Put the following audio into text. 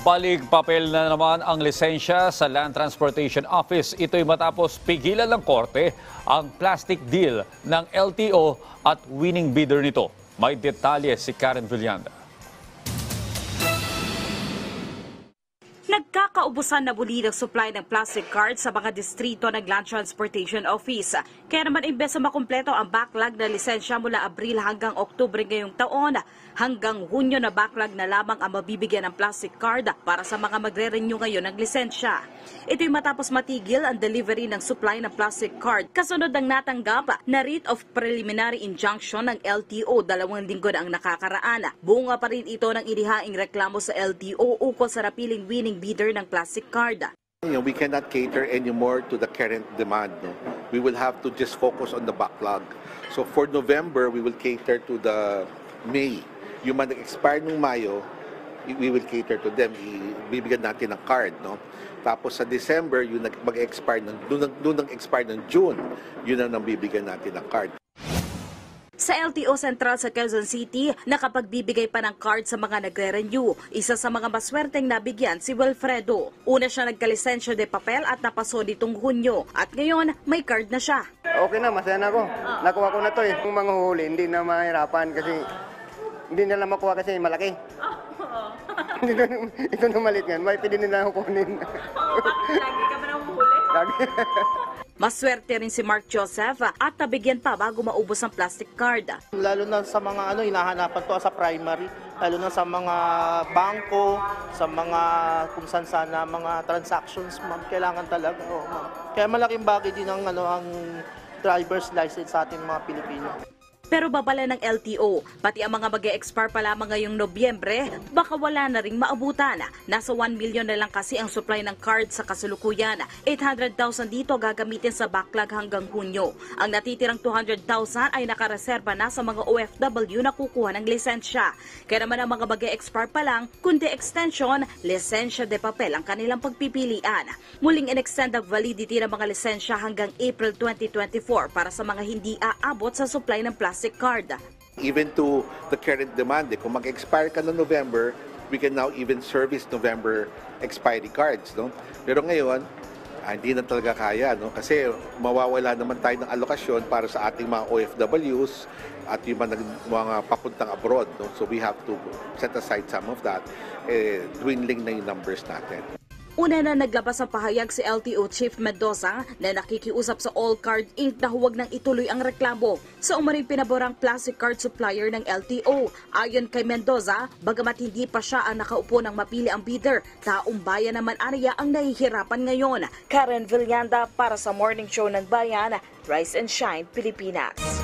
Balik papel na naman ang lisensya sa Land Transportation Office. Ito'y matapos pigilan ng korte ang plastic deal ng LTO at winning bidder nito. May detalye si Karen Villanda. Nagkakaubusan na muli ng supply ng plastic cards sa mga distrito ng Land Transportation Office. Kaya naman imbes na makumpleto ang backlog na lisensya mula Abril hanggang Oktubre ngayong taon, hanggang Hunyo na backlog na lamang ang mabibigyan ng plastic card para sa mga magre-renew ngayon ng lisensya. Ito'y matapos matigil ang delivery ng supply ng plastic card kasunod ng natanggap na writ of preliminary injunction ng LTO 2 linggo na ang nakakaraan. Bunga pa rin ito ng inihaing reklamo sa LTO ukol sa napiling winning bidder ng plastic card. We cannot cater anymore to the current demand. No? We will have to just focus on the backlog. So for November, we will cater to the May. Yung man nag-expire nung Mayo, we will cater to them. Ibibigyan natin ng card. No? Tapos sa December, yung mag-expire doon nag-expire ng June, yun ang bibigyan natin ng card. Sa LTO Central sa Quezon City, nakapagbibigay pa ng card sa mga nagre-renew. Isa sa mga maswerteng nabigyan si Wilfredo. Una siya nagkalisensya de papel at napaso nitong Hunyo. At ngayon, may card na siya. Okay na, masaya na ako. Nakuha ko na to eh. Yung mga huli, hindi na mahirapan kasi hindi nila makuha kasi malaki. Ito na maliit yan, may pwede nila kukunin. Lagi ka ba nang huli? Lagi. Maswerte rin si Mark Joseph at nabigyan pa bago maubos ang plastic card. Lalo na sa mga hinahanapan to sa primary, lalo na sa mga bangko, sa mga kung saan sana mga transactions, ma'am, kailangan talaga. Oh, ma'am. Kaya malaking bagay din ang ang driver's license sa ating mga Pilipino. Pero babala ng LTO, pati ang mga mag-e-expire pa lamang ngayong Nobyembre, baka wala na ring maabutan. Nasa 1 million na lang kasi ang supply ng card sa kasulukuyan. 800,000 dito gagamitin sa backlog hanggang Hunyo. Ang natitirang 200,000 ay nakareserba na sa mga OFW na kukuha ng lisensya. Kaya naman ang mga mag-e-expire pa lang, kundi extension, lisensya de papel ang kanilang pagpipilian. Muling in-extend ang validity ng mga lisensya hanggang April 2024 para sa mga hindi aabot sa supply ng plastic card. Even to the current demand, kung mag-expire ka noong November, we can now even service November expiry cards. No? Pero ngayon, hindi na talaga kaya. No? Kasi mawawala naman tayo ng alokasyon para sa ating mga OFWs at yung mga papuntang abroad. No? So we have to set aside some of that. Dwindling na yung numbers natin. Una na naglabas ang pahayag si LTO Chief Mendoza na nakikiusap sa All Card Inc. na huwag nang ituloy ang reklamo sa umaring pinaborang plastic card supplier ng LTO. Ayon kay Mendoza, bagamat hindi pa siya ang nakaupo ng mapili ang bidder, taong bayan naman aniya ang nahihirapan ngayon. Karen Villanda para sa Morning Show ng Bayan, Rise and Shine, Pilipinas.